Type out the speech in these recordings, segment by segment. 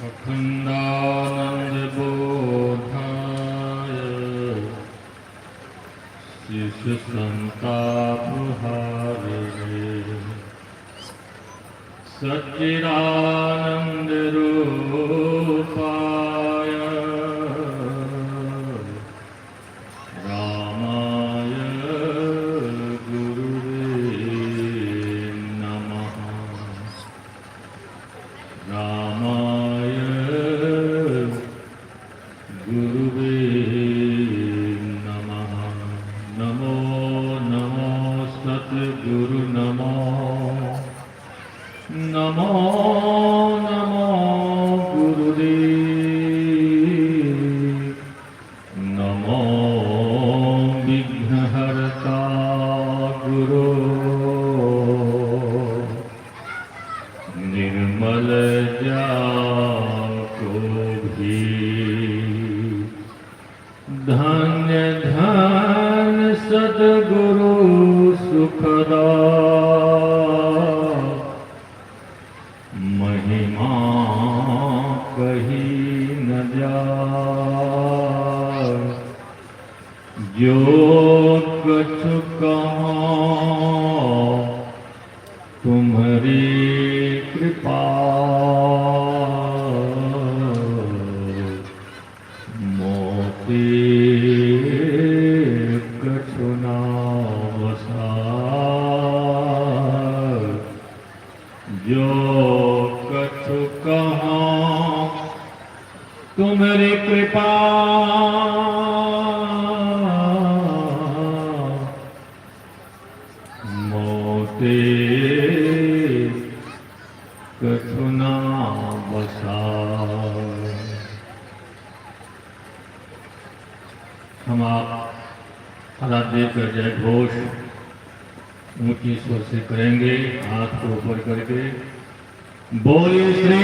अखंडानंदबोधाय शिशुसंतापहारिणे सच्चिदानंदरूपाय रामाय गुरुवे नमः। रामाय गुरुवे नमः। नमो नमो सद्गुरु नमो नमो नमो गुरुदेव नमो विघ्नहर्ता गुरो निर्मल जाको भी धन्य धन्य सद्गुरु सुखदा महिमा कही न जाए। जो कछु कहाँ तुम्हारी कृपा मोते कछु ना वसाए। जो कछु कहाँ तुम्हारी कृपा मोते कछु ना बसाए। हम आप आराध्य कर जय घोष ऊंची स्वर से करेंगे, हाथ को ऊपर करके बोलिए श्री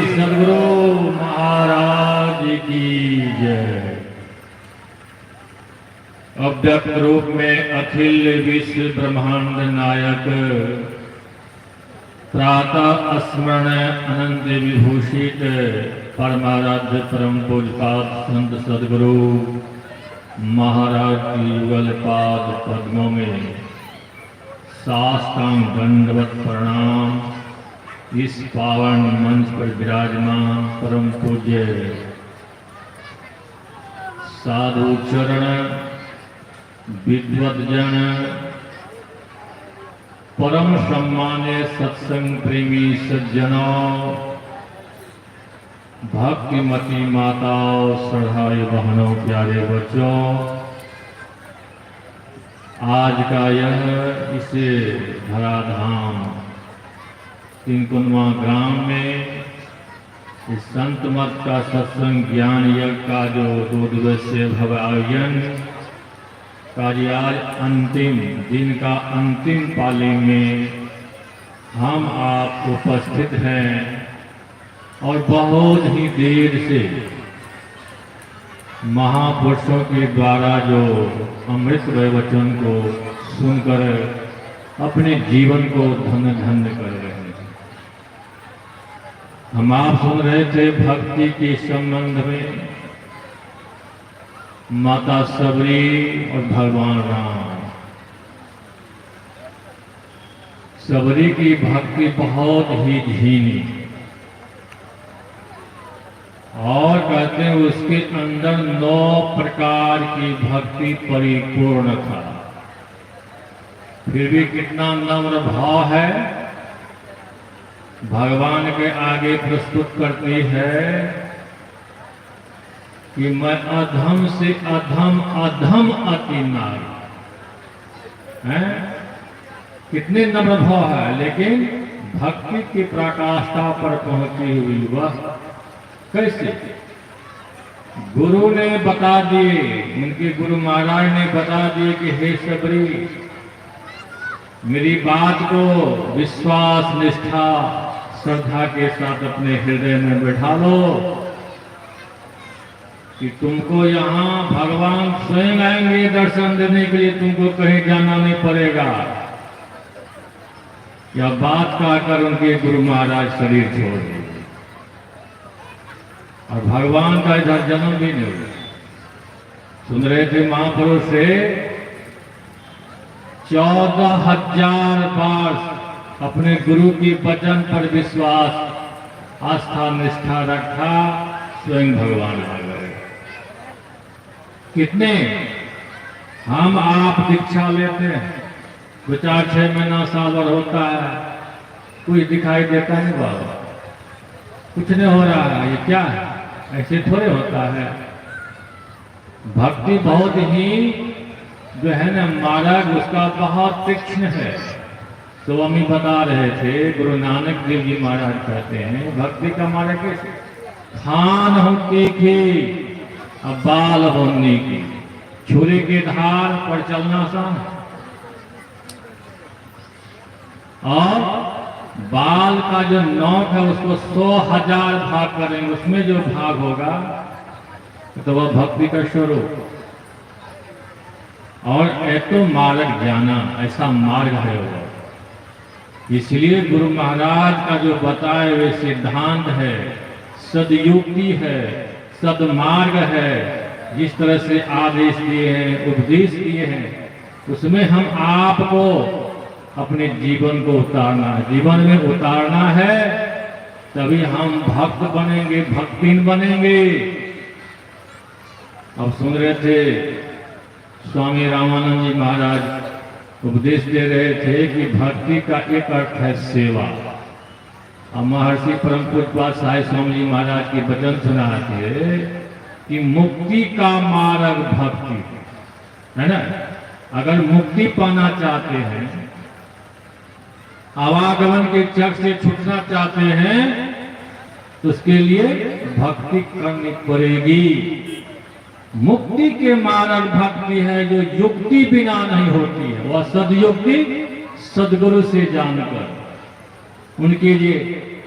सद्गुरु महाराज की जय। अव्यक्त रूप में अखिल विश्व ब्रह्मांड नायक प्रातः स्मरण अनंत विभूषित परमाराध्य परम पूज्यपाद संत सद्गुरु महाराज की युगल पाद पद्मों में साष्टांग दंडवत प्रणाम। इस पावन मंच पर विराजमान परम पूज्य साधु चरण विद्वत जन परम सम्मान्य सत्संग प्रेमी सज्जनों भक्तिमती माताओं श्रद्धालु बहनों प्यारे बच्चों, आज का यह इसे धराधाम तिनकुनवा ग्राम में इस संत मत का सत्संग ज्ञान यज्ञ का जो 2 दिवसीय भव्य आयोजन का आज अंतिम दिन का अंतिम पाली में हम आप उपस्थित हैं और बहुत ही देर से महापुरुषों के द्वारा जो अमृत वचन को सुनकर अपने जीवन को धन्य धन्य कर रहे हैं। हम आप सुन रहे थे भक्ति के संबंध में माता सबरी और भगवान राम। सबरी की भक्ति बहुत ही धीमी और कहते हैं उसके अंदर 9 प्रकार की भक्ति परिपूर्ण था। फिर भी कितना नम्र भाव है, भगवान के आगे प्रस्तुत करती है कि मैं अधम से अधम अधम अति नारी है। कितने नम्र भाव है, लेकिन भक्ति की पराकाष्ठा पर पहुंची हुई वह कैसे? गुरु ने बता दिए, उनके गुरु महाराज ने बता दिए कि हे सबरी, मेरी बात को विश्वास निष्ठा श्रद्धा के साथ अपने हृदय में बैठा लो कि तुमको यहाँ भगवान स्वयं आएंगे दर्शन देने के लिए, तुमको कहीं जाना नहीं पड़ेगा। यह बात कहकर उनके गुरु महाराज शरीर छोड़ दिए। और भगवान का इधर जन्म भी नहीं हुआ। सुन रहे थे महापुरुष से 14,000 बार अपने गुरु की वचन पर विश्वास आस्था निष्ठा रखा, स्वयं भगवान आ गए। कितने हम आप दीक्षा लेते हैं, 2-4-6 महीना साल भर होता है, कोई दिखाई देता नहीं बाबा, कुछ नहीं हो रहा है, ये क्या है? ऐसे थोड़े होता है। भक्ति बहुत ही जो है ना मार्ग उसका बहुत तीक्ष्ण है। स्वामी बता रहे थे, गुरु नानक देव जी महाराज कहते हैं भक्ति का मार्ग कैसे? खान होने की अब बाल होने की, छुरी की धार पर चलना आसान है। और बाल का जो नोक है उसको 100,000 भाग करेंगे, उसमें जो भाग होगा तो वह भक्ति का स्वरूप। और एक तो मार्ग जाना, ऐसा मार्ग है वो। इसलिए गुरु महाराज का जो बताए हुए सिद्धांत है, सदयुक्ति है, सदमार्ग है, जिस तरह से आदेश दिए हैं, उपदेश दिए हैं, उसमें हम आपको अपने जीवन को उतारना है, जीवन में उतारना है, तभी हम भक्त बनेंगे, भक्तिन बनेंगे। अब सुन रहे थे स्वामी रामानंद जी महाराज उपदेश दे रहे थे कि भक्ति का एक अर्थ है सेवा। अब महर्षि परम पूज्य साई स्वामी जी महाराज के वचन सुना थे कि मुक्ति का मार्ग भक्ति है ना। अगर मुक्ति पाना चाहते हैं, आवागमन के चक्र से छूटना चाहते हैं, तो उसके लिए भक्ति करनी पड़ेगी। मुक्ति के मार्ग भक्ति है जो युक्ति बिना नहीं होती है, वह सदयुक्ति सदगुरु से जानकर, उनके लिए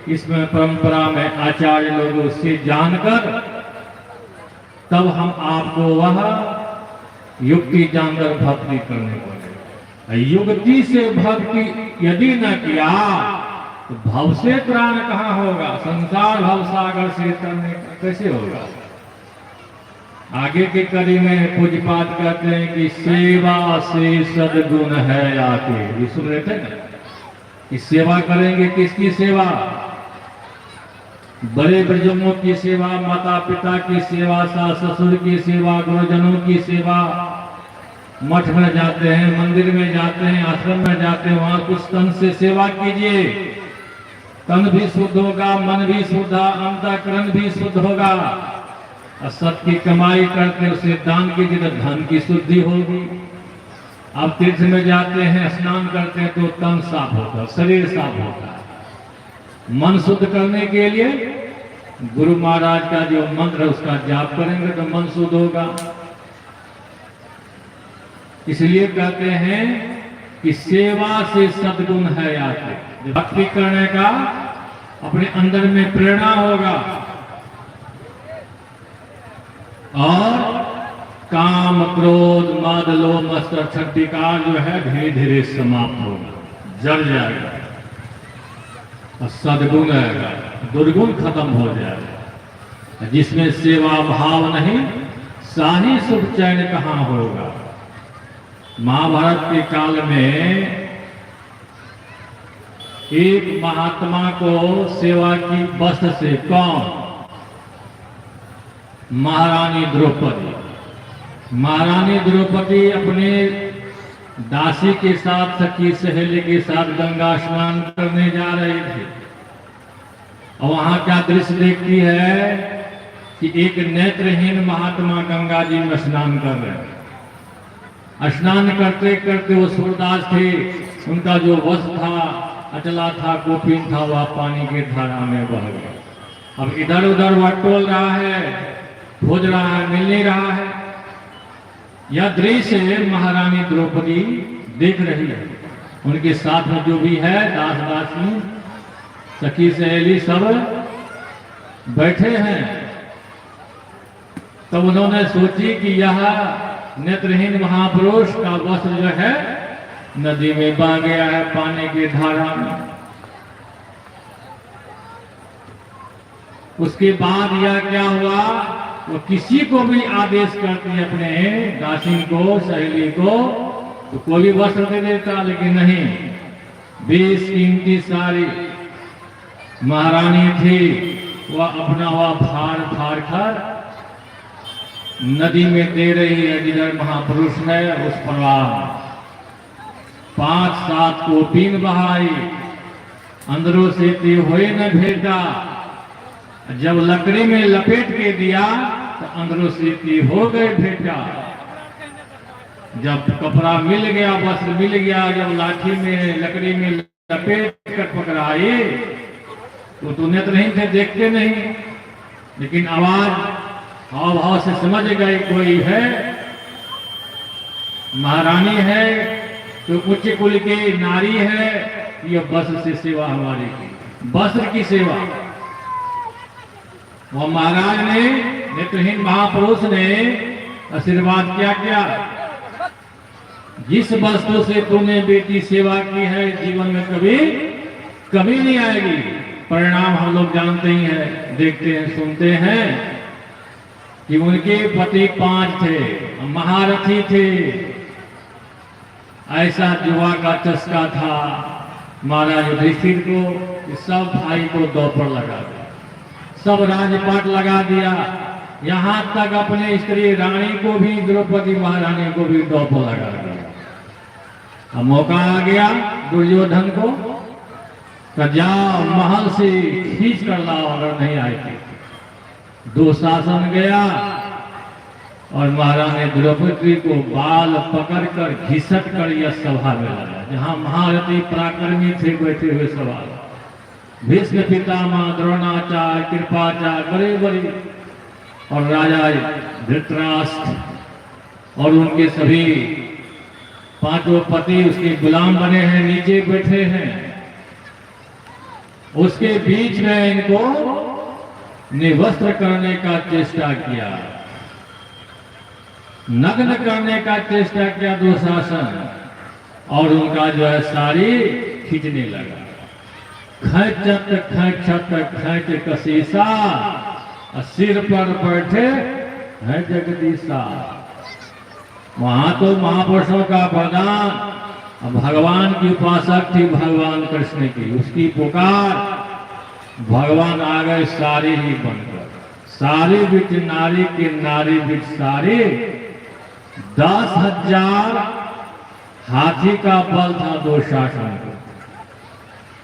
इसमें परंपरा में आचार्य लोगों से जानकर, तब हम आपको वह युक्ति जानकर भक्ति करने पड़ेगा। युक्ति से भक्ति यदि न किया तो भव से त्राण कहाँ होगा? संसार भव सागर से तरने कैसे होगा? आगे की कड़ी में पूज्यपाद कहते हैं कि सेवा से सद्गुण है आके। ये सुन रहे थे ना कि सेवा करेंगे, किसकी सेवा? बड़े बुजुर्गों की सेवा, माता पिता की सेवा, सास ससुर की सेवा, गुरुजनों की सेवा। मठ में जाते हैं, मंदिर में जाते हैं, आश्रम में जाते हैं, वहां कुछ तन से सेवा कीजिए, तन भी शुद्ध होगा, मन भी शुद्ध, अंतःकरण भी शुद्ध होगा। और सत की कमाई करके उसे दान कीजिए तो धन की शुद्धि होगी। आप तीर्थ में जाते हैं, स्नान करते हैं तो तन साफ होता है, शरीर साफ होता है। मन शुद्ध करने के लिए गुरु महाराज का जो मंत्र है उसका जाप करेंगे तो मन शुद्ध होगा। इसलिए कहते हैं कि सेवा से सद्गुण है आते। भक्ति करने का अपने अंदर में प्रेरणा होगा और काम क्रोध मद लोभ मत्सर छठिकार जो है धीरे धीरे समाप्त होगा, जल जाएगा और सद्गुण आएगा, दुर्गुण खत्म हो जाएगा। जिसमें सेवा भाव नहीं, साही सुख चैन कहाँ होगा। महाभारत के काल में एक महात्मा को सेवा की वस्त्र से, कौन? महारानी द्रौपदी। महारानी द्रौपदी अपने दासी के साथ, सखी सहेली के साथ गंगा स्नान करने जा रही थी। और वहां क्या दृश्य देखती है कि एक नेत्रहीन महात्मा गंगा जी में स्नान कर रहे हैं। स्नान करते करते वो सूरदास थे, उनका जो वस्त्र था, अचला था, कोपीन था, वह पानी की धारा में बह गया। अब इधर उधर वह टोल रहा है, खोज रहा है, मिल नहीं रहा है। यह दृश्य महारानी द्रौपदी देख रही है। उनके साथ में जो भी है दास दासी, सखी सहेली सब बैठे हैं। तब उन्होंने सोची कि यह नेत्रहीन महापुरुष का वस्त्र जो है नदी में बह गया है, पानी की धारा में। उसके बाद यह क्या हुआ, वो किसी को भी आदेश करती अपने दासी को, सहेली को, तो कोई भी वस्त्र दे देता, लेकिन नहीं, 20 कीमती साड़ी महारानी थी, वह अपना वह फाड़ फाड़ कर नदी में दे रही है, जिधर महापुरुष है उस प्रवाह 5-7 कोपिन बहाई, अंदरों से हुए न भेटा, जब लकड़ी में लपेट के दिया तो अंदरों से हो गए भेटा। जब कपड़ा मिल गया, वस्त्र मिल गया, जब लाठी में लकड़ी में लपेट कर पकड़ाई तो तूने तो नहीं थे, देखते नहीं, लेकिन आवाज हाव भाव से समझ गए कोई है, महारानी है, तो उच्च कुल की नारी है, ये वस्त्र से सेवा हमारी की, वस्त्र की सेवा। वो महाराज ने, नेत्रहीन महापुरुष ने आशीर्वाद क्या किया, जिस वस्तु से तूने बेटी सेवा की है जीवन में कभी कभी नहीं आएगी। परिणाम हम लोग जानते ही हैं, देखते हैं, सुनते हैं कि उनके पति 5 थे, महारथी थे, ऐसा जुआ का चस्का था महाराज युधिष्ठिर को कि सब भाई को दो पर लगा दिया, सब राजपाट लगा दिया, यहां तक अपने स्त्री रानी को भी, द्रौपदी महारानी को भी दो पर लगा दिया। अब मौका आ गया दुर्योधन को, तो जाओ महल से खींच कर लाओ, अगर नहीं आए थे। दुशासन गया और महारानी द्रौपदी को बाल पकड़कर घिसट कर यह सभा में लाया, जहां महारथी पराक्रमी थे बैठे हुए सभा। भीष्म पितामह, द्रोणाचार्य, कृपाचार्य, बड़े बड़े, और राजा धृतराष्ट्र और उनके सभी 5 पति उसके गुलाम बने हैं, नीचे बैठे हैं। उसके बीच में इनको निवस्त्र करने का चेष्टा किया, नग्न करने का चेष्टा किया दुशासन, और उनका जो है साड़ी खींचने लगा, खैच कसीसा, सिर पर बैठे है जगदीशा। वहां तो महापुरुषों का वरदान, भगवान की उपासक थी भगवान कृष्ण की, उसकी पुकार, भगवान आ गए सारी ही बनकर, सारी बिच नारी की नारी बिच सारी। 10,000 हाथी का बल था दुशासन को,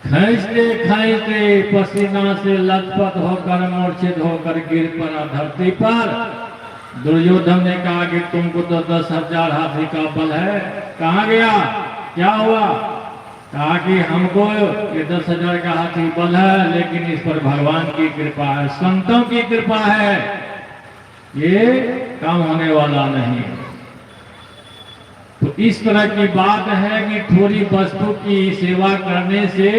खींचते खींचते पसीना से लथपथ होकर मूर्छित होकर गिर पड़ा धरती पर। दुर्योधन ने कहा कि तुमको तो 10,000 हाथी का बल है, कहाँ गया, क्या हुआ? कहा कि हमको ये 10,000 का हाथी बल है, लेकिन इस पर भगवान की कृपा है, संतों की कृपा है, ये काम होने वाला नहीं। तो इस तरह की बात है कि थोड़ी वस्तु की सेवा करने से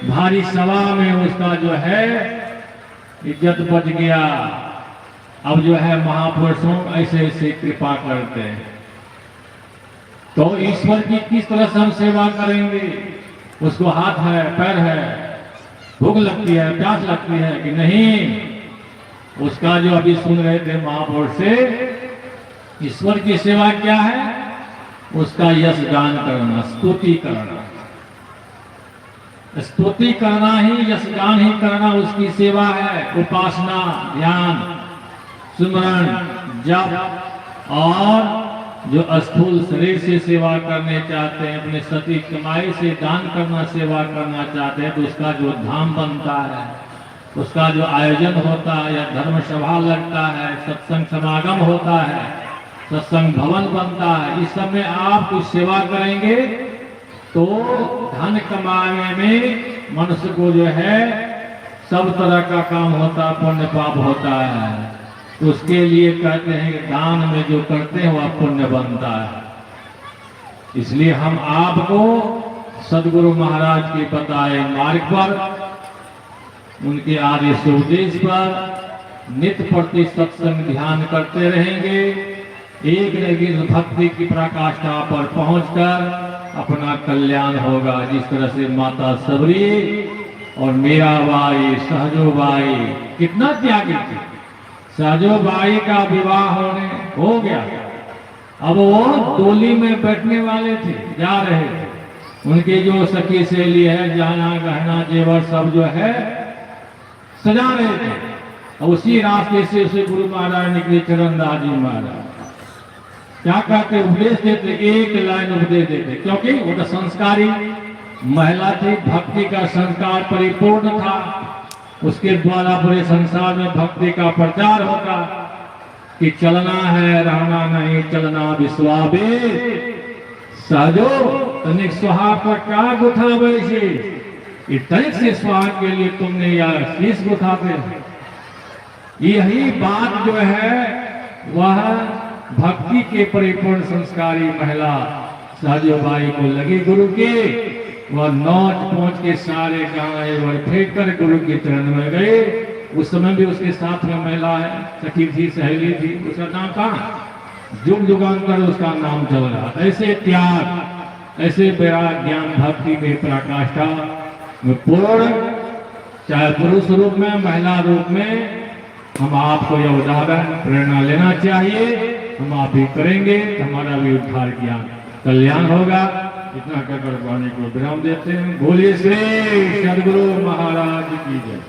भारी सभा में उसका जो है इज्जत बच गया। अब जो है महापुरुषों ऐसे ऐसे कृपा करते हैं, तो ईश्वर की किस तरह से हम सेवा करेंगे? उसको हाथ है, पैर है, भूख लगती है, प्यास लगती है कि नहीं? उसका जो अभी सुन रहे थे महापुरुष से, ईश्वर की सेवा क्या है? उसका यश गान करना, स्तुति करना, स्तुति करना ही, यश गान ही करना उसकी सेवा है। उपासना, ध्यान, सुमरण, जप, और जो स्थूल शरीर से सेवा करने चाहते हैं, अपने सती कमाई से दान करना, सेवा करना चाहते हैं, तो उसका जो धाम बनता है, उसका जो आयोजन होता है, या धर्म सभा लगता है, सत्संग समागम होता है, सत्संग भवन बनता है, इस सब में आप कुछ सेवा करेंगे तो धन कमाने में मनुष्य को जो है सब तरह का काम होता, पुण्य पाप होता है। तो उसके लिए कहते हैं कि दान में जो करते हैं वह पुण्य बनता है। इसलिए हम आपको सदगुरु महाराज के बताए मार्ग पर, उनके आदेश उपदेश पर नित्य प्रति सत्संग ध्यान करते रहेंगे। एक न एक भक्ति की पराकाष्ठा पर पहुंचकर अपना कल्याण होगा। जिस तरह से माता सबरी और मीराबाई, सहजोबाई कितना त्यागी थी। सहजोबाई का विवाह हो गया। अब वो डोली में बैठने वाले थे, जा रहे थे। उनकी जो सखी सहेली है, जाना गहना जेवर सब जो है सजा रहे थे। और उसी रास्ते से उसे गुरु महाराज निकले, चरणदास जी महाराज क्या कहते, उपदेश देते, एक लाइन उपदेश देते, क्योंकि वो तो संस्कारी महिला थी, भक्ति का संस्कार परिपूर्ण था। उसके द्वारा पूरे संसार में भक्ति का प्रचार होगा कि चलना है रहना नहीं, चलना विश्वावेश। सहजो तनिक सुहाग पर क्या गुथा वैसे, तनिक से सुहाग के लिए तुमने यार शीश गुथाते। यही बात जो है वह भक्ति के परिपूर्ण संस्कारी महिला सहजोबाई को लगी गुरु के। वह नौच पहुंच के सारे गाय वर फेंक कर गुरु के चरण में गए। उस समय भी उसके साथ में महिला है, सखी थी, सहेली थी, उसका नाम कहा जुग जुगांतर उसका नाम चल रहा। ऐसे त्याग, ऐसे वैराग, ज्ञान भक्ति में पराकाष्ठा में पूर्ण, चाहे पुरुष रूप में महिला रूप में, हम आपको यह उदाहरण प्रेरणा लेना चाहिए। हम आप भी करेंगे तो हमारा भी उद्धार ज्ञान कल्याण होगा। इतना कहकर वाणी को विराम देते हैं। बोलिए श्री सदगुरु महाराज की जय।